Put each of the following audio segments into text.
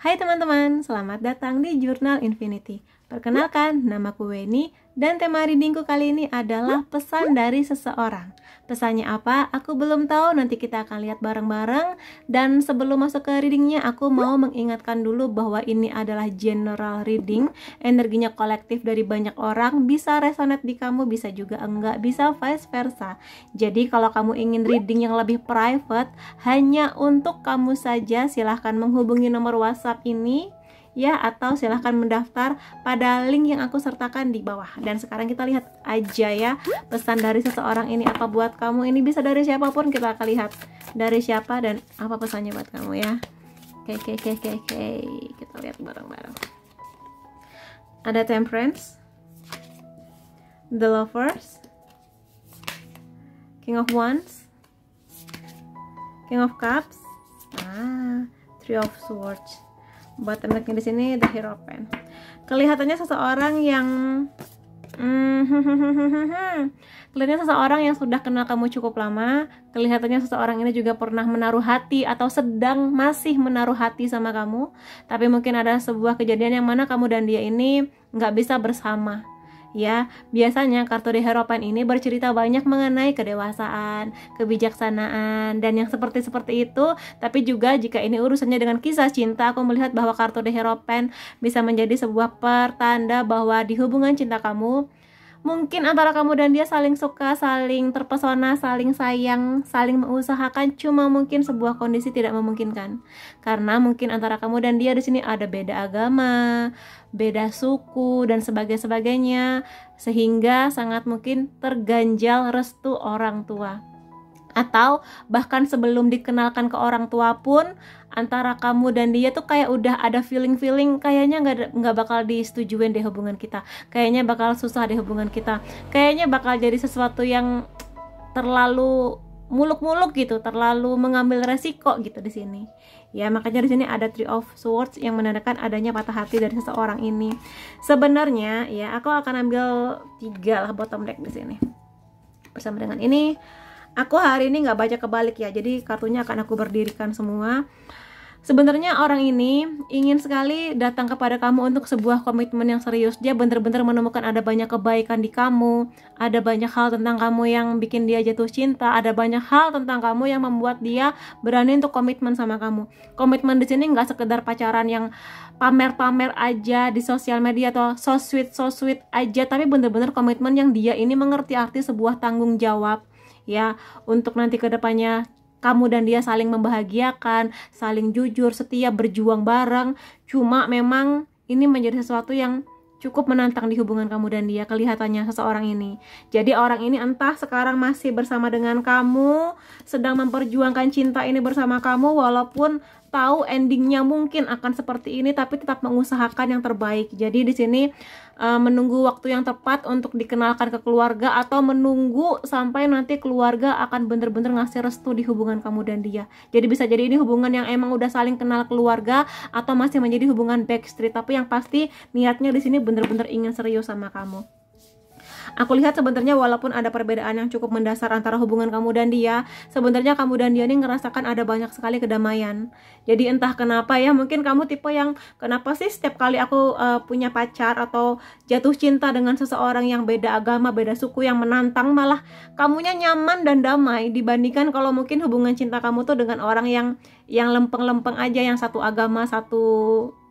Hai teman-teman, selamat datang di Jurnal Infinity. Perkenalkan, namaku Weni dan tema readingku kali ini adalah pesan dari seseorang. Pesannya apa? Aku belum tahu, nanti kita akan lihat bareng-bareng. Dan sebelum masuk ke readingnya, aku mau mengingatkan dulu bahwa ini adalah general reading. Energinya kolektif dari banyak orang, bisa resonate di kamu, bisa juga enggak, bisa vice versa. Jadi kalau kamu ingin reading yang lebih private, hanya untuk kamu saja, silahkan menghubungi nomor WhatsApp ini ya, atau silahkan mendaftar pada link yang aku sertakan di bawah. Dan sekarang kita lihat aja ya, pesan dari seseorang ini apa buat kamu. Ini bisa dari siapapun, kita akan lihat dari siapa dan apa pesannya buat kamu ya. Oke, kita lihat bareng-bareng. Ada Temperance, The Lovers, King of Wands, King of Cups, Three of Swords. Buat tempatnya di sini The Hierophant. Kelihatannya seseorang yang kelihatannya seseorang yang sudah kenal kamu cukup lama. Kelihatannya seseorang ini juga pernah menaruh hati atau sedang masih menaruh hati sama kamu. Tapi mungkin ada sebuah kejadian yang mana kamu dan dia ini nggak bisa bersama. Ya, biasanya kartu The Hierophant ini bercerita banyak mengenai kedewasaan, kebijaksanaan, dan yang seperti itu. Tapi juga jika ini urusannya dengan kisah cinta, aku melihat bahwa kartu The Hierophant bisa menjadi sebuah pertanda bahwa di hubungan cinta kamu, mungkin antara kamu dan dia saling suka, saling terpesona, saling sayang, saling mengusahakan, cuma mungkin sebuah kondisi tidak memungkinkan. Karena mungkin antara kamu dan dia di sini ada beda agama, beda suku dan sebagainya, sehingga sangat mungkin terganjal restu orang tua. Atau bahkan sebelum dikenalkan ke orang tua pun, antara kamu dan dia tuh kayak udah ada feeling kayaknya nggak bakal disetujuin deh hubungan kita, kayaknya bakal susah deh hubungan kita, kayaknya bakal jadi sesuatu yang terlalu muluk-muluk gitu, terlalu mengambil resiko gitu di sini. Ya, makanya di sini ada Three of Swords yang menandakan adanya patah hati dari seseorang ini. Sebenarnya ya, aku akan ambil 3 lah bottom deck di sini. Bersama dengan ini, aku hari ini nggak baca kebalik ya, jadi kartunya akan aku berdirikan semua. Sebenarnya orang ini ingin sekali datang kepada kamu untuk sebuah komitmen yang serius. Dia benar-benar menemukan ada banyak kebaikan di kamu, ada banyak hal tentang kamu yang bikin dia jatuh cinta, ada banyak hal tentang kamu yang membuat dia berani untuk komitmen sama kamu. Komitmen di sini nggak sekedar pacaran yang pamer-pamer aja di sosial media atau so sweet aja, tapi benar-benar komitmen yang dia ini mengerti arti sebuah tanggung jawab ya, untuk nanti kedepannya kamu dan dia saling membahagiakan, saling jujur, setia, berjuang bareng. Cuma memang ini menjadi sesuatu yang cukup menantang di hubungan kamu dan dia, kelihatannya seseorang ini. Jadi orang ini entah sekarang masih bersama dengan kamu, sedang memperjuangkan cinta ini bersama kamu, walaupun tahu endingnya mungkin akan seperti ini, tapi tetap mengusahakan yang terbaik. Jadi di sini menunggu waktu yang tepat untuk dikenalkan ke keluarga, atau menunggu sampai nanti keluarga akan bener-bener ngasih restu di hubungan kamu dan dia. Jadi bisa jadi ini hubungan yang emang udah saling kenal keluarga, atau masih menjadi hubungan backstreet, tapi yang pasti niatnya di sini bener-bener ingin serius sama kamu. Aku lihat sebenarnya walaupun ada perbedaan yang cukup mendasar antara hubungan kamu dan dia, sebenarnya kamu dan dia ini ngerasakan ada banyak sekali kedamaian. Jadi entah kenapa ya, mungkin kamu tipe yang kenapa sih setiap kali aku punya pacar atau jatuh cinta dengan seseorang yang beda agama, beda suku, yang menantang, malah kamunya nyaman dan damai dibandingkan kalau mungkin hubungan cinta kamu tuh dengan orang yang lempeng-lempeng aja, yang satu agama, satu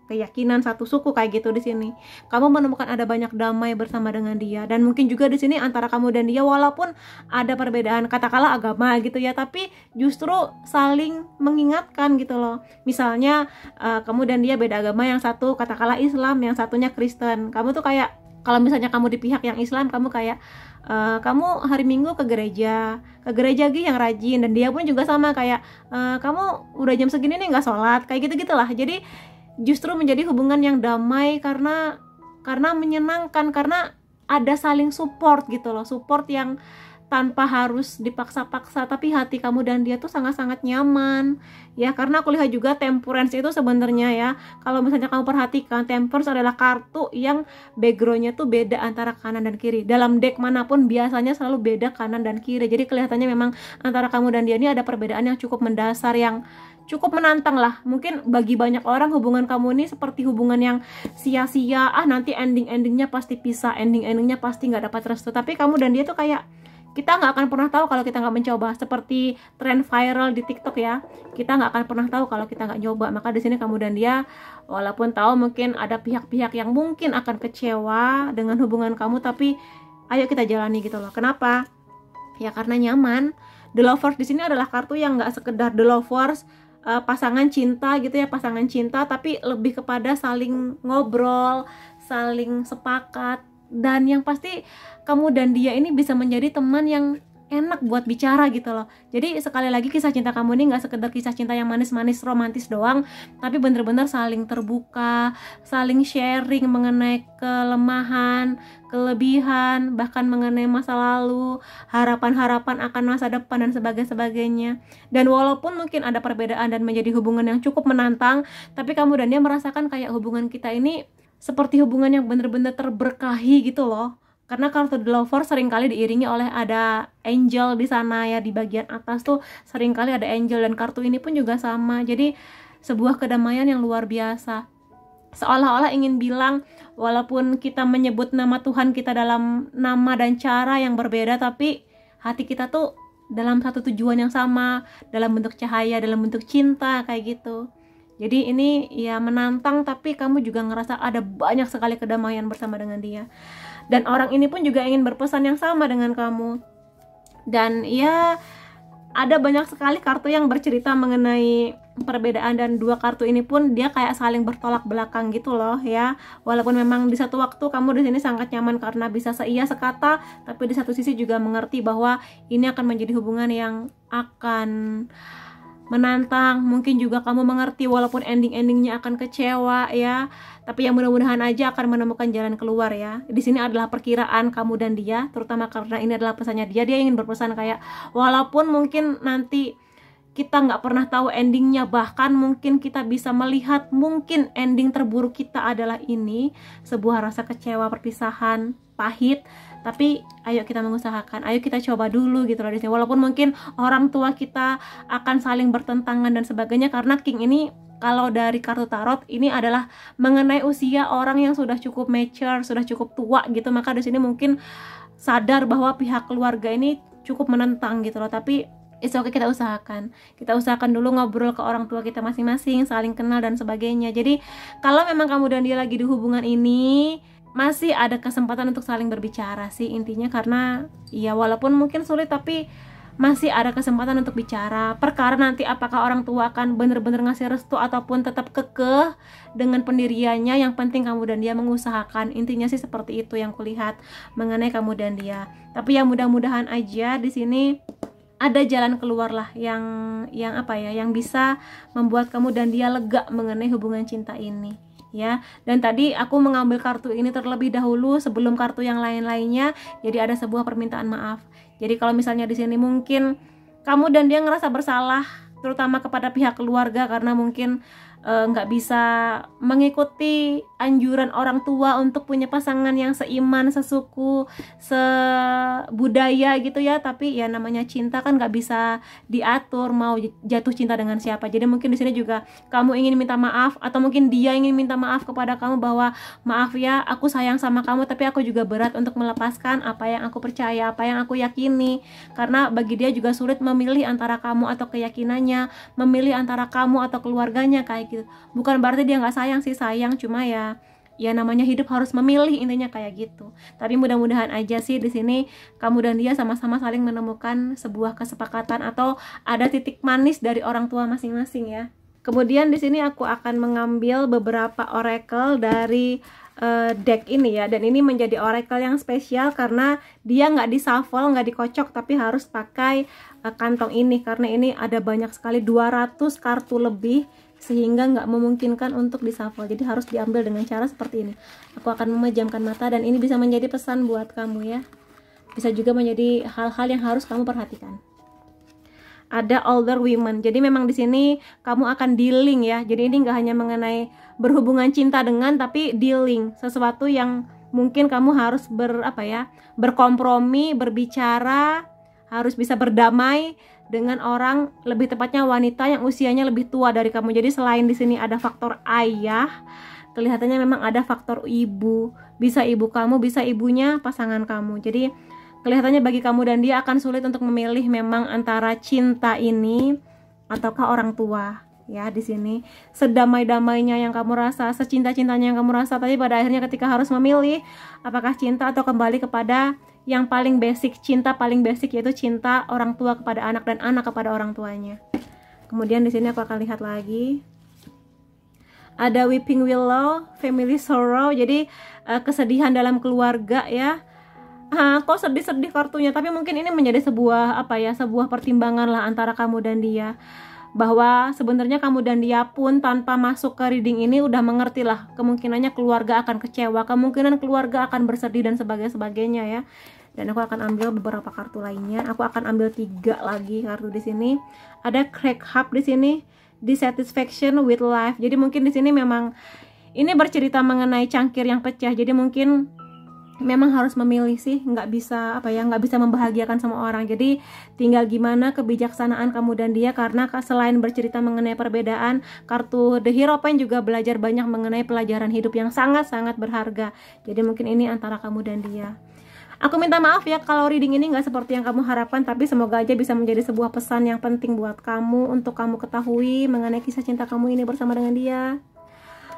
keyakinan, satu suku kayak gitu. Di sini kamu menemukan ada banyak damai bersama dengan dia, dan mungkin juga di sini antara kamu dan dia walaupun ada perbedaan katakanlah agama gitu ya, tapi justru saling mengingatkan gitu loh. Misalnya kamu dan dia beda agama, yang satu katakanlah Islam, yang satunya Kristen. Kamu tuh kayak, kalau misalnya kamu di pihak yang Islam, kamu kayak kamu hari Minggu ke gereja Gi yang rajin, dan dia pun juga sama kayak kamu udah jam segini nih nggak sholat, kayak gitu gitulah. Jadi justru menjadi hubungan yang damai karena menyenangkan, karena ada saling support gitu loh, support yang tanpa harus dipaksa-paksa, tapi hati kamu dan dia tuh sangat-sangat nyaman ya. Karena aku lihat juga Temperance itu sebenarnya ya, kalau misalnya kamu perhatikan, Temperance adalah kartu yang backgroundnya tuh beda antara kanan dan kiri. Dalam deck manapun biasanya selalu beda kanan dan kiri, jadi kelihatannya memang antara kamu dan dia ini ada perbedaan yang cukup mendasar, yang cukup menantang lah. Mungkin bagi banyak orang hubungan kamu ini seperti hubungan yang sia-sia, nanti endingnya pasti pisah, endingnya pasti nggak dapat restu. Tapi kamu dan dia tuh kayak, kita nggak akan pernah tahu kalau kita nggak mencoba. Seperti tren viral di TikTok ya, kita nggak akan pernah tahu kalau kita nggak nyoba. Maka di sini kamu dan dia, walaupun tahu mungkin ada pihak-pihak yang mungkin akan kecewa dengan hubungan kamu, tapi ayo kita jalani gitu loh. Kenapa? Ya karena nyaman. The Lovers di sini adalah kartu yang nggak sekedar The Lovers, pasangan cinta gitu ya, pasangan cinta, tapi lebih kepada saling ngobrol, saling sepakat, dan yang pasti kamu dan dia ini bisa menjadi teman yang enak buat bicara gitu loh. Jadi sekali lagi kisah cinta kamu ini nggak sekedar kisah cinta yang manis-manis romantis doang, tapi bener-bener saling terbuka, saling sharing mengenai kelemahan, kelebihan, bahkan mengenai masa lalu, harapan-harapan akan masa depan dan sebagainya. Dan walaupun mungkin ada perbedaan dan menjadi hubungan yang cukup menantang, tapi kamu dan dia merasakan kayak hubungan kita ini seperti hubungan yang bener-bener terberkahi gitu loh. Karena kartu The Lover seringkali diiringi oleh ada angel di sana ya, di bagian atas tuh seringkali ada angel, dan kartu ini pun juga sama. Jadi sebuah kedamaian yang luar biasa. Seolah-olah ingin bilang, walaupun kita menyebut nama Tuhan kita dalam nama dan cara yang berbeda, tapi hati kita tuh dalam satu tujuan yang sama, dalam bentuk cahaya, dalam bentuk cinta, kayak gitu. Jadi ini ya menantang, tapi kamu juga ngerasa ada banyak sekali kedamaian bersama dengan dia. Dan orang ini pun juga ingin berpesan yang sama dengan kamu. Dan ya ada banyak sekali kartu yang bercerita mengenai perbedaan, dan dua kartu ini pun dia kayak saling bertolak belakang gitu loh ya. Walaupun memang di satu waktu kamu di sini sangat nyaman karena bisa seia sekata, tapi di satu sisi juga mengerti bahwa ini akan menjadi hubungan yang akan menantang. Mungkin juga kamu mengerti walaupun endingnya akan kecewa ya, tapi yang mudah-mudahan aja akan menemukan jalan keluar ya. Di sini adalah perkiraan kamu dan dia, terutama karena ini adalah pesannya dia ingin berpesan kayak, walaupun mungkin nanti kita nggak pernah tahu endingnya, bahkan mungkin kita bisa melihat mungkin ending terburuk kita adalah ini, sebuah rasa kecewa, perpisahan, pahit, tapi ayo kita mengusahakan, ayo kita coba dulu gitu loh di sini. Walaupun mungkin orang tua kita akan saling bertentangan dan sebagainya, karena King ini kalau dari kartu tarot ini adalah mengenai usia orang yang sudah cukup mature, sudah cukup tua gitu. Maka di sini mungkin sadar bahwa pihak keluarga ini cukup menentang gitu loh, tapi it's okay, kita usahakan dulu ngobrol ke orang tua kita masing-masing, saling kenal dan sebagainya. Jadi kalau memang kamu dan dia lagi di hubungan ini, masih ada kesempatan untuk saling berbicara sih intinya, karena ya walaupun mungkin sulit, tapi masih ada kesempatan untuk bicara. Perkara nanti apakah orang tua akan bener-bener ngasih restu ataupun tetap kekeh dengan pendiriannya, yang penting kamu dan dia mengusahakan. Intinya sih seperti itu yang kulihat mengenai kamu dan dia. Tapi ya mudah-mudahan aja di sini ada jalan keluar lah yang apa ya, yang bisa membuat kamu dan dia lega mengenai hubungan cinta ini ya. Dan tadi aku mengambil kartu ini terlebih dahulu sebelum kartu yang lain-lainnya, jadi ada sebuah permintaan maaf. Jadi kalau misalnya di sini mungkin kamu dan dia ngerasa bersalah, terutama kepada pihak keluarga, karena mungkin nggak bisa mengikuti anjuran orang tua untuk punya pasangan yang seiman, sesuku, sebudaya gitu ya. Tapi ya namanya cinta kan nggak bisa diatur mau jatuh cinta dengan siapa. Jadi mungkin di sini juga kamu ingin minta maaf, atau mungkin dia ingin minta maaf kepada kamu bahwa maaf ya, aku sayang sama kamu, tapi aku juga berat untuk melepaskan apa yang aku percaya, apa yang aku yakini. Karena bagi dia juga sulit memilih antara kamu atau keyakinannya, memilih antara kamu atau keluarganya kayak gitu. Bukan berarti dia nggak sayang sih, sayang, cuma ya namanya hidup harus memilih, intinya kayak gitu. Tapi mudah-mudahan aja sih di sini kamu dan dia sama-sama saling menemukan sebuah kesepakatan atau ada titik manis dari orang tua masing-masing ya. Kemudian di sini aku akan mengambil beberapa oracle dari deck ini ya, dan ini menjadi oracle yang spesial karena dia nggak di shuffle, nggak dikocok, tapi harus pakai kantong ini karena ini ada banyak sekali, 200 kartu lebih, sehingga nggak memungkinkan untuk di-shuffle. Jadi harus diambil dengan cara seperti ini. Aku akan memejamkan mata, dan ini bisa menjadi pesan buat kamu ya. Bisa juga menjadi hal-hal yang harus kamu perhatikan. Ada older women. Jadi memang di sini kamu akan dealing ya. Jadi ini nggak hanya mengenai berhubungan cinta dengan, tapi dealing sesuatu yang mungkin kamu harus berkompromi, berbicara, harus bisa berdamai dengan orang, lebih tepatnya wanita yang usianya lebih tua dari kamu. Jadi selain di sini ada faktor ayah, kelihatannya memang ada faktor ibu. Bisa ibu kamu, bisa ibunya pasangan kamu. Jadi kelihatannya bagi kamu dan dia akan sulit untuk memilih memang antara cinta ini ataukah orang tua. Ya, di sini sedamai-damainya yang kamu rasa, secinta-cintanya yang kamu rasa, tapi pada akhirnya ketika harus memilih apakah cinta atau kembali kepada yang paling basic, cinta paling basic, yaitu cinta orang tua kepada anak dan anak kepada orang tuanya. Kemudian di sini aku akan lihat lagi ada weeping willow, family sorrow, jadi kesedihan dalam keluarga ya. Kok sedih-sedih kartunya, tapi mungkin ini menjadi sebuah sebuah pertimbangan lah antara kamu dan dia, bahwa sebenarnya kamu dan dia pun tanpa masuk ke reading ini udah mengerti lah kemungkinannya keluarga akan kecewa, kemungkinan keluarga akan bersedih dan sebagainya ya. Dan aku akan ambil beberapa kartu lainnya. Aku akan ambil 3 lagi kartu di sini. Ada crack hub di sini, dissatisfaction with life. Jadi mungkin di sini memang ini bercerita mengenai cangkir yang pecah. Jadi mungkin memang harus memilih sih, nggak bisa membahagiakan semua orang. Jadi tinggal gimana kebijaksanaan kamu dan dia, karena selain bercerita mengenai perbedaan, kartu The Hierophant juga belajar banyak mengenai pelajaran hidup yang sangat-sangat berharga. Jadi mungkin ini antara kamu dan dia. Aku minta maaf ya kalau reading ini nggak seperti yang kamu harapkan, tapi semoga aja bisa menjadi sebuah pesan yang penting buat kamu untuk kamu ketahui mengenai kisah cinta kamu ini bersama dengan dia.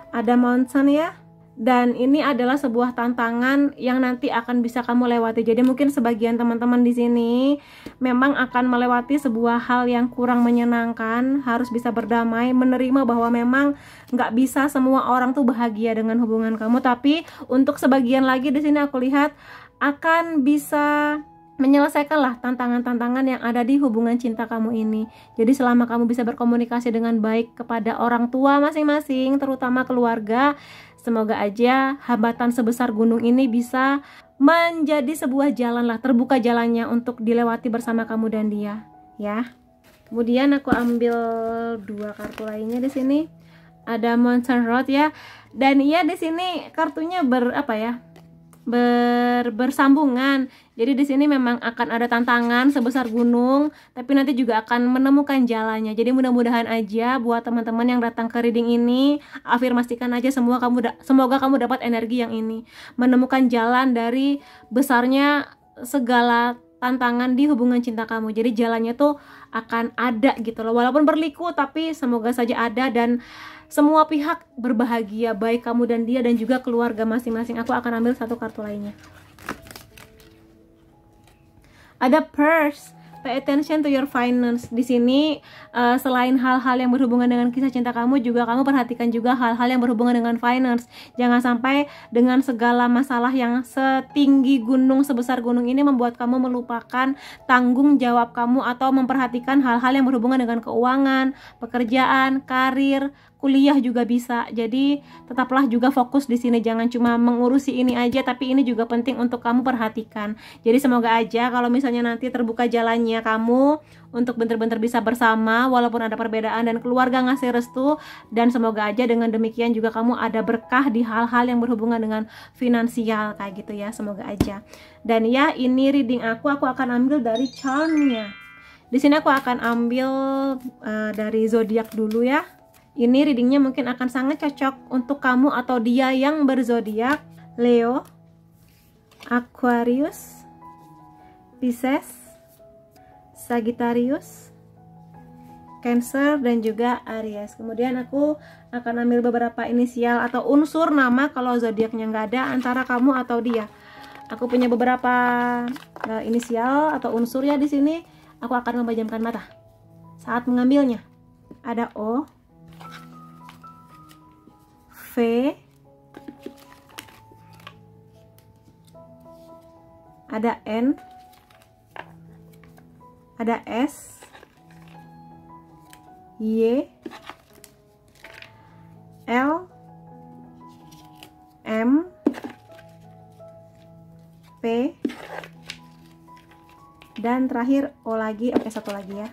Ada mountain ya. Dan ini adalah sebuah tantangan yang nanti akan bisa kamu lewati. Jadi mungkin sebagian teman-teman di sini memang akan melewati sebuah hal yang kurang menyenangkan, harus bisa berdamai, menerima bahwa memang nggak bisa semua orang tuh bahagia dengan hubungan kamu. Tapi untuk sebagian lagi di sini aku lihat akan bisa menyelesaikanlah tantangan-tantangan yang ada di hubungan cinta kamu ini. Jadi selama kamu bisa berkomunikasi dengan baik kepada orang tua masing-masing, terutama keluarga, semoga aja hambatan sebesar gunung ini bisa menjadi sebuah jalan lah, terbuka jalannya untuk dilewati bersama kamu dan dia, ya. Kemudian aku ambil 2 kartu lainnya di sini. Ada Mountain Road ya. Dan iya di sini kartunya bersambungan. Jadi di sini memang akan ada tantangan sebesar gunung, tapi nanti juga akan menemukan jalannya. Jadi mudah-mudahan aja buat teman-teman yang datang ke reading ini, afirmasikan aja semoga kamu dapat energi yang ini, menemukan jalan dari besarnya segala tantangan di hubungan cinta kamu. Jadi jalannya tuh akan ada gitu loh, walaupun berliku, tapi semoga saja ada dan semua pihak berbahagia, baik kamu dan dia dan juga keluarga masing-masing. Aku akan ambil 1 kartu lainnya. Ada purse, pay attention to your finance. Di sini selain hal-hal yang berhubungan dengan kisah cinta kamu, juga kamu perhatikan juga hal-hal yang berhubungan dengan finance. Jangan sampai dengan segala masalah yang setinggi gunung, sebesar gunung ini membuat kamu melupakan tanggung jawab kamu atau memperhatikan hal-hal yang berhubungan dengan keuangan, pekerjaan, karir, kuliah juga bisa. Jadi tetaplah juga fokus di sini, jangan cuma mengurusi ini aja, tapi ini juga penting untuk kamu perhatikan. Jadi semoga aja kalau misalnya nanti terbuka jalannya kamu untuk benar-benar bisa bersama walaupun ada perbedaan, dan keluarga ngasih restu, dan semoga aja dengan demikian juga kamu ada berkah di hal-hal yang berhubungan dengan finansial kayak gitu ya, semoga aja. Dan ya, ini reading aku akan ambil dari charmnya. Di sini aku akan ambil dari zodiak dulu ya. Ini readingnya mungkin akan sangat cocok untuk kamu atau dia yang berzodiak Leo, Aquarius, Pisces, Sagittarius, Cancer, dan juga Aries. Kemudian aku akan ambil beberapa inisial atau unsur nama kalau zodiaknya nggak ada antara kamu atau dia. Aku punya beberapa inisial atau unsur ya di sini. Aku akan memejamkan mata saat mengambilnya. Ada O, V, ada N, ada S, Y, L, M, P, dan terakhir O lagi. Oke, 1 lagi ya.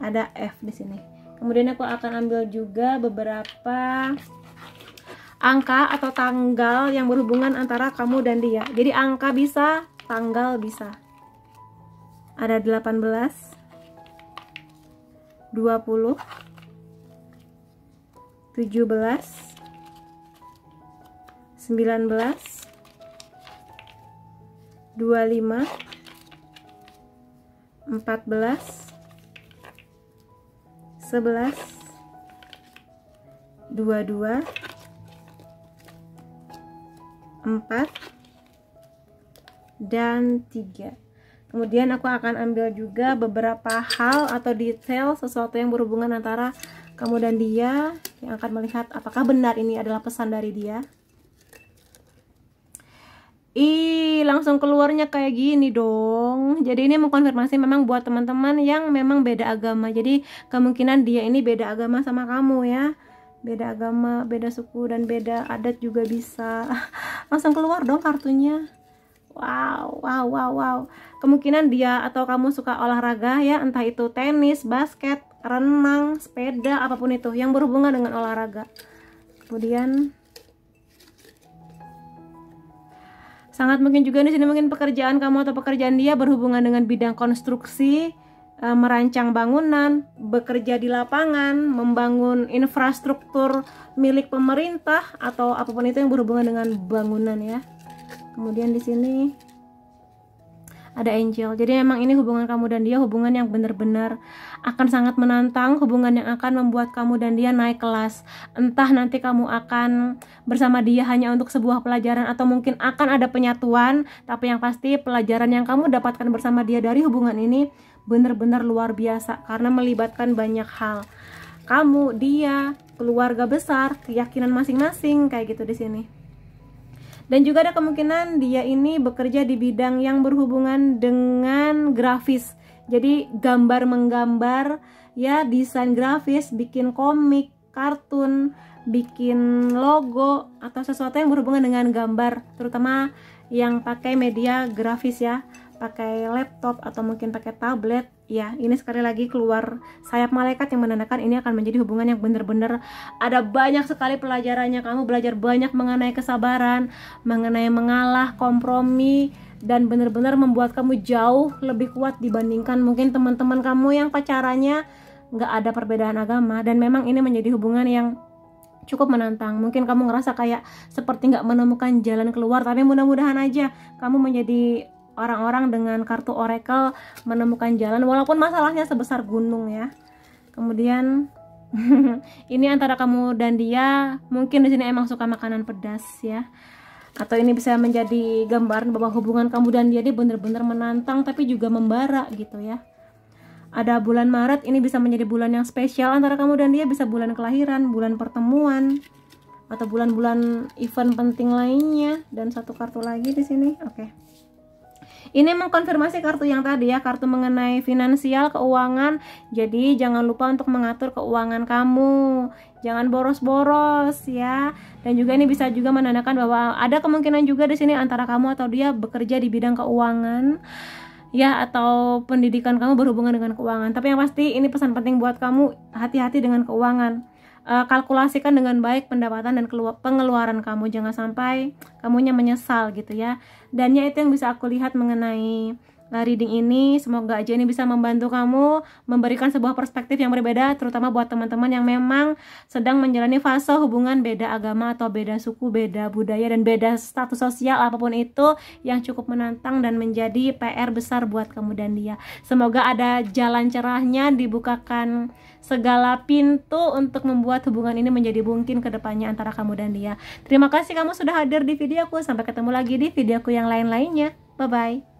Ada F di sini. Kemudian aku akan ambil juga beberapa angka atau tanggal yang berhubungan antara kamu dan dia. Jadi angka bisa, tanggal bisa. Ada 18, 20, 17, 19, 25, 14, 11, 22, 4, dan 3. Kemudian aku akan ambil juga beberapa hal atau detail sesuatu yang berhubungan antara kamu dan dia, yang akan melihat apakah benar ini adalah pesan dari dia. Langsung keluarnya kayak gini dong. Jadi ini mengkonfirmasi memang buat teman-teman yang memang beda agama. Jadi kemungkinan dia ini beda agama sama kamu ya. Beda agama, beda suku, dan beda adat juga bisa. Langsung keluar dong kartunya. Wow, wow, wow, wow. Kemungkinan dia atau kamu suka olahraga ya, entah itu tenis, basket, renang, sepeda, apapun itu yang berhubungan dengan olahraga. Kemudian sangat mungkin juga di sini mungkin pekerjaan kamu atau pekerjaan dia berhubungan dengan bidang konstruksi, merancang bangunan, bekerja di lapangan, membangun infrastruktur milik pemerintah atau apapun itu yang berhubungan dengan bangunan ya. Kemudian di sini ada angel. Jadi memang ini hubungan kamu dan dia hubungan yang benar-benar akan sangat menantang, hubungan yang akan membuat kamu dan dia naik kelas. Entah nanti kamu akan bersama dia hanya untuk sebuah pelajaran atau mungkin akan ada penyatuan, tapi yang pasti pelajaran yang kamu dapatkan bersama dia dari hubungan ini benar-benar luar biasa karena melibatkan banyak hal. Kamu, dia, keluarga besar, keyakinan masing-masing kayak gitu di sini. Dan juga ada kemungkinan dia ini bekerja di bidang yang berhubungan dengan grafis. Jadi gambar-menggambar ya, desain grafis, bikin komik, kartun, bikin logo atau sesuatu yang berhubungan dengan gambar, terutama yang pakai media grafis ya, pakai laptop atau mungkin pakai tablet ya. Ini sekali lagi keluar sayap malaikat yang menandakan ini akan menjadi hubungan yang benar-benar ada banyak sekali pelajarannya. Kamu belajar banyak mengenai kesabaran, mengenai mengalah, kompromi, dan benar-benar membuat kamu jauh lebih kuat dibandingkan mungkin teman-teman kamu yang pacarannya nggak ada perbedaan agama. Dan memang ini menjadi hubungan yang cukup menantang. Mungkin kamu ngerasa kayak seperti nggak menemukan jalan keluar, tapi mudah-mudahan aja kamu menjadi orang-orang dengan kartu oracle menemukan jalan walaupun masalahnya sebesar gunung ya. Kemudian ini antara kamu dan dia mungkin di sini emang suka makanan pedas ya. Atau ini bisa menjadi gambaran bahwa hubungan kamu dan dia benar-benar menantang tapi juga membara gitu ya. Ada bulan Maret, ini bisa menjadi bulan yang spesial antara kamu dan dia, bisa bulan kelahiran, bulan pertemuan, atau bulan-bulan event penting lainnya. Dan satu kartu lagi di sini. Oke. Ini mengkonfirmasi kartu yang tadi ya, kartu mengenai finansial, keuangan. Jadi jangan lupa untuk mengatur keuangan kamu. Jangan boros-boros ya. Dan juga ini bisa juga menandakan bahwa ada kemungkinan juga di sini antara kamu atau dia bekerja di bidang keuangan ya, atau pendidikan kamu berhubungan dengan keuangan. Tapi yang pasti ini pesan penting buat kamu, hati-hati dengan keuangan. Kalkulasikan dengan baik pendapatan dan pengeluaran kamu, jangan sampai kamunya menyesal gitu ya. Dan ya itu yang bisa aku lihat mengenai reading ini. Semoga aja ini bisa membantu kamu, memberikan sebuah perspektif yang berbeda, terutama buat teman-teman yang memang sedang menjalani fase hubungan beda agama atau beda suku, beda budaya, dan beda status sosial apapun itu, yang cukup menantang dan menjadi PR besar buat kamu dan dia. Semoga ada jalan cerahnya, dibukakan segala pintu untuk membuat hubungan ini menjadi mungkin ke depannya antara kamu dan dia. Terima kasih kamu sudah hadir di videoku. Sampai ketemu lagi di videoku yang lain-lainnya. Bye-bye.